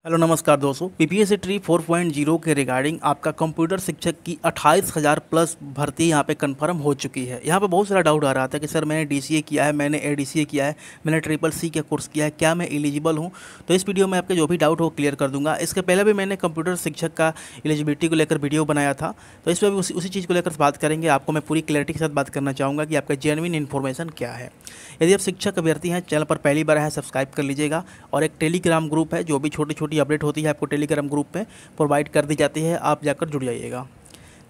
Hello नमस्कार दोस्तों। PPSC tree 4.0 के रिगार्डिंग आपका कंप्यूटर शिक्षक की 28,000 प्लस भर्ती यहाँ पे कंफर्म हो चुकी है। यहाँ पे बहुत सारा डाउट आ रहा था कि सर मैंने डीसीए किया है, मैंने एडीसीए किया है, मैंने ट्रिपल सी का कोर्स किया है, क्या मैं एलिजिबल हूँ। तो इस वीडियो में आपके जो भी डाउट हो क्लियर कर दूंगा। इसके पहले भी मैंने कंप्यूटर शिक्षक का एलिजिबिलिटी को लेकर वीडियो बनाया था, तो इस पर भी उसी चीज़ को लेकर बात करेंगे। आपको मैं पूरी क्लैरिटी के साथ बात करना चाहूँगा कि आपका जेन्युइन इन्फॉर्मेशन क्या है। यदि आप शिक्षक अभ्यर्थी हैं, चैनल पर पहली बार है, सब्सक्राइब कर लीजिएगा। और एक टेलीग्राम ग्रुप है, जो भी छोटी छोटी अपडेट होती है आपको टेलीग्राम ग्रुप पे प्रोवाइड कर दी जाती है, आप जाकर जुड़ जाइएगा।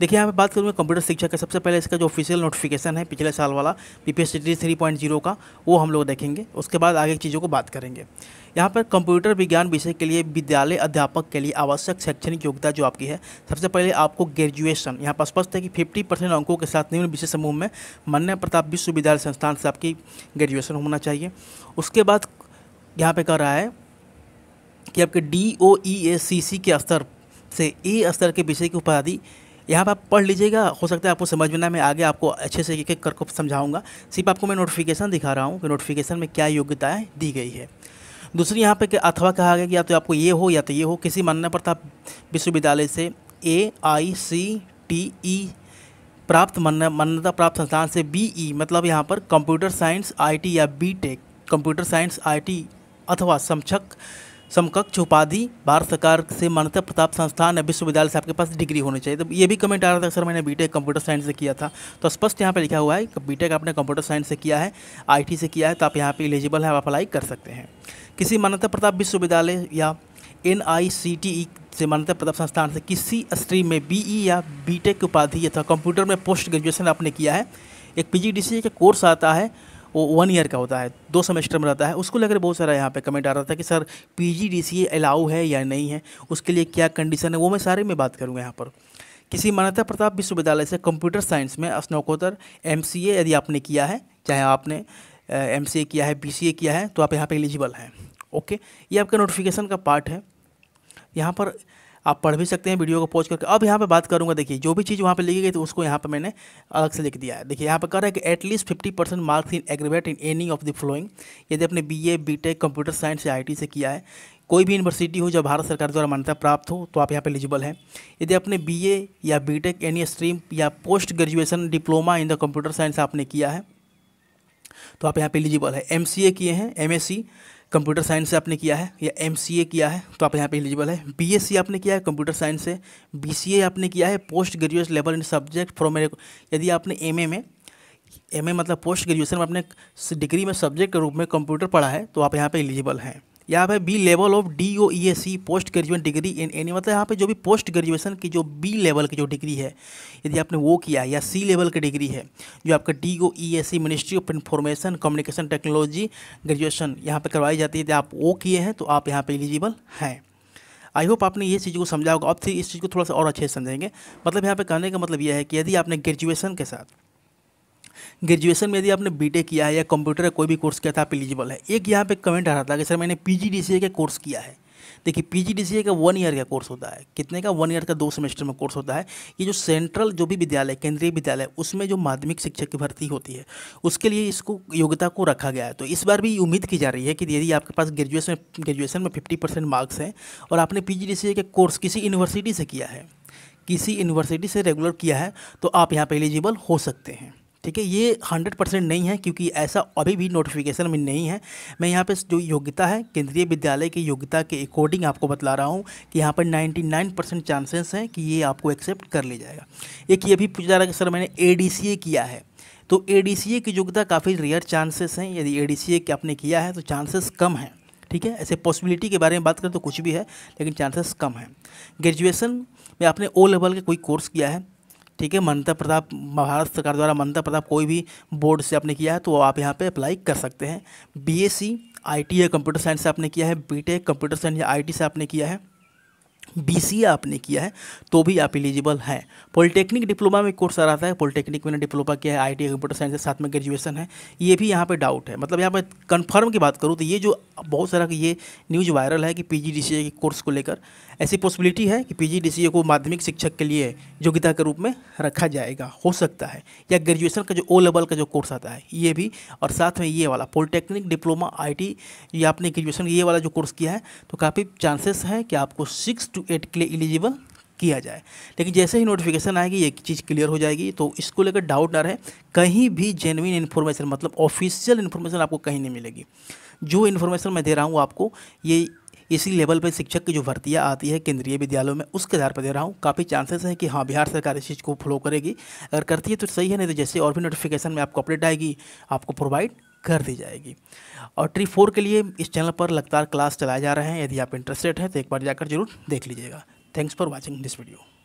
देखिए यहाँ पे बात करूँगा कंप्यूटर शिक्षक का। सबसे पहले इसका जो ऑफिशियल नोटिफिकेशन है पिछले साल वाला पीपीएससी 3.0 का, वो हम लोग देखेंगे। उसके बाद आगे की चीज़ों को बात करेंगे। यहाँ पर कंप्यूटर विज्ञान विषय के लिए विद्यालय अध्यापक के लिए आवश्यक शैक्षणिक योग्यता जो आपकी है, सबसे पहले आपको ग्रेजुएशन, यहाँ पर स्पष्ट है कि 50% अंकों के साथ निम्न विषय समूह में मान्य प्रताप विश्वविद्यालय संस्थान से आपकी ग्रेजुएशन होना चाहिए। उसके बाद यहाँ पे कह रहा है कि आपके DOEACC के स्तर से ए स्तर के विषय की उपाधि यहाँ पर आप पढ़ लीजिएगा। हो सकता है आपको समझ में ना, मैं आगे आपको अच्छे से एक एक करके समझाऊंगा। सिर्फ आपको मैं नोटिफिकेशन दिखा रहा हूँ कि नोटिफिकेशन में क्या योग्यताएं दी गई है। दूसरी यहाँ पे कि अथवा कहा गया कि या तो आपको ये हो या तो ये हो, किसी मान्यता प्रताप विश्वविद्यालय से AICTE प्राप्त मान्यता प्राप्त संस्थान से BE, मतलब यहाँ पर कंप्यूटर साइंस IT या BTech कंप्यूटर साइंस IT अथवा समकक्ष उपाधि भारत सरकार से मान्यता प्राप्त संस्थान या विश्वविद्यालय से आपके पास डिग्री होनी चाहिए। तो ये भी कमेंट आ रहा था सर मैंने बीटेक कंप्यूटर साइंस से किया था, तो स्पष्ट यहाँ पे लिखा हुआ है कि बीटेक आपने कंप्यूटर साइंस से किया है, IT से किया है, तो आप यहाँ पे एलिजिबल है, आप अप्लाई कर सकते हैं। किसी मान्यता प्राप्त विश्वविद्यालय या NICTE से मान्यता प्राप्त संस्थान से किसी स्ट्रीम में BE या BTech की उपाधि अथवा कंप्यूटर में पोस्ट ग्रेजुएशन आपने किया है। एक PGDCA का कोर्स आता है, वो 1 ईयर का होता है, 2 सेमेस्टर में रहता है। उसको लेकर बहुत सारा यहाँ पे कमेंट आ रहा था कि सर PGDCA अलाउ है या नहीं है, उसके लिए क्या कंडीशन है, वो मैं सारे में बात करूँगा यहाँ पर। किसी मान्यता प्राप्त विश्वविद्यालय से कंप्यूटर साइंस में स्नातकोत्तर MCA यदि आपने किया है, चाहे आपने MCA किया है, BCA किया है, तो आप यहाँ पे एलिजिबल हैं। ओके, ये आपका नोटिफिकेशन का पार्ट है। यहाँ पर आप पढ़ भी सकते हैं वीडियो को पॉज करके। अब यहाँ पे बात करूँगा, देखिए जो भी चीज़ वहाँ पे लिखी गई तो उसको यहाँ पे मैंने अलग से लिख दिया है। देखिए यहाँ पे कह रहा है कि at least 50% marks in aggregate in any of the flowing. यदि आपने BA BTech कंप्यूटर साइंस या IT से किया है, कोई भी यूनिवर्सिटी हो जो भारत सरकार द्वारा मान्यता प्राप्त हो, तो आप यहाँ पे एलिजिबल हैं। यदि आपने BA या BTech एनी स्ट्रीम या post graduation diploma in the computer science आपने किया है, तो आप यहाँ पे एलिजिबल है। MCA किए हैं, MSc कंप्यूटर साइंस से आपने किया है या MCA किया है, तो आप यहाँ पे एलिजिबल है। BSc आपने किया है कंप्यूटर साइंस से, BCA आपने किया है post graduate level in subject from, यदि आपने MA मतलब पोस्ट ग्रेजुएशन में अपने डिग्री में सब्जेक्ट के रूप में कंप्यूटर पढ़ा है, तो आप यहाँ पे एलिजिबल हैं। यहाँ पे B level of DOEAC post graduate degree in any, मतलब यहाँ पे जो भी पोस्ट ग्रेजुएशन की जो B लेवल की जो डिग्री है, यदि आपने वो किया है, या C लेवल की डिग्री है जो आपका DOEAC ministry of information communication technology graduation यहाँ पे करवाई जाती है, यदि आप वो किए हैं तो आप यहाँ पे एलिजिबल हैं। आई होप आपने ये चीज़ को समझा होगा। अब इस चीज़ को थोड़ा सा और अच्छे से समझेंगे। मतलब यहाँ पे कहने का मतलब यह है कि यदि आपने ग्रेजुएशन में यदि आपने BTech किया है या कंप्यूटर का कोई भी कोर्स किया था, आप एलिजिबल है। एक यहाँ पे कमेंट आ रहा था कि सर मैंने PGDCA का कोर्स किया है। देखिए PGDCA का 1 ईयर का कोर्स होता है, कितने का, 1 ईयर का 2 सेमेस्टर में कोर्स होता है। ये जो सेंट्रल जो भी विद्यालय, केंद्रीय विद्यालय, उसमें जो माध्यमिक शिक्षक की भर्ती होती है, उसके लिए इसको योग्यता को रखा गया है। तो इस बार भी उम्मीद की जा रही है कि यदि आपके पास ग्रेजुएशन में 50% मार्क्स हैं और आपने PGDCA का कोर्स किसी यूनिवर्सिटी से किया है, किसी यूनिवर्सिटी से रेगुलर किया है, तो आप यहाँ पर एलिजिबल हो सकते हैं। ठीक है, ये 100% नहीं है क्योंकि ऐसा अभी भी नोटिफिकेशन में नहीं है। मैं यहाँ पे जो योग्यता है केंद्रीय विद्यालय की योग्यता के अकॉर्डिंग आपको बतला रहा हूँ कि यहाँ पर 99% चांसेस हैं कि ये आपको एक्सेप्ट कर लिया जाएगा। एक ये भी पूछा जा रहा है कि सर मैंने ADCA किया है, तो ADCA की योग्यता काफ़ी रेयर चांसेस हैं। यदि ADCA आपने किया है तो चांसेस कम हैं। ठीक है, ऐसे पॉसिबिलिटी के बारे में बात करें तो कुछ भी है, लेकिन चांसेस कम हैं। ग्रेजुएशन में आपने O लेवल के कोई कोर्स किया है, ठीक है, मान्यता प्राप्त भारत सरकार द्वारा मान्यता प्राप्त कोई भी बोर्ड से आपने किया है, तो आप यहाँ पे अप्लाई कर सकते हैं। BSc IT या कंप्यूटर साइंस से आपने किया है, BTech कंप्यूटर साइंस या IT से आपने किया है, बीसीए आपने किया है तो भी आप एलिजिबल हैं। पॉलिटेक्निक डिप्लोमा में कोर्स आ रहा है, पॉलिटेक्निक में डिप्लोमा किया है, आईटी कंप्यूटर साइंस के साथ में ग्रेजुएशन है, ये भी यहाँ पे डाउट है। मतलब यहाँ पे कंफर्म की बात करूँ तो ये जो बहुत सारा ये न्यूज़ वायरल है कि पीजीडीसीए के कोर्स को लेकर ऐसी पॉसिबिलिटी है कि पीजीडीसीए को माध्यमिक शिक्षक के लिए योग्यता के रूप में रखा जाएगा, हो सकता है, या ग्रेजुएशन का जो ओ लेवल का जो कोर्स आता है ये भी, और साथ में ये वाला पॉलिटेक्निक डिप्लोमा आईटी, ये आपने ग्रेजुएशन ये वाला जो कोर्स किया है तो काफ़ी चांसेस हैं कि आपको 6 to 8 के लिए एलिजिबल किया जाए। लेकिन जैसे ही नोटिफिकेशन आएगी ये चीज़ क्लियर हो जाएगी, तो इसको लेकर डाउट ना रहे। कहीं भी जेन्युइन इन्फॉर्मेशन मतलब ऑफिशियल इन्फॉर्मेशन आपको कहीं नहीं मिलेगी। जो इन्फॉर्मेशन मैं दे रहा हूँ आपको, ये इसी लेवल पर शिक्षक की जो भर्तियाँ आती है केंद्रीय विद्यालयों में उसके आधार पर दे रहा हूँ। काफ़ी चांसेस है कि हाँ बिहार सरकार इस चीज़ को फॉलो करेगी, अगर करती है तो सही है, नहीं तो जैसे और भी नोटिफिकेशन में आपको अपडेट आएगी आपको प्रोवाइड कर दी जाएगी। और ट्री 4 के लिए इस चैनल पर लगातार क्लास चलाए जा रहे हैं, यदि आप इंटरेस्टेड हैं तो एक बार जाकर जरूर देख लीजिएगा। Thanks for watching this video.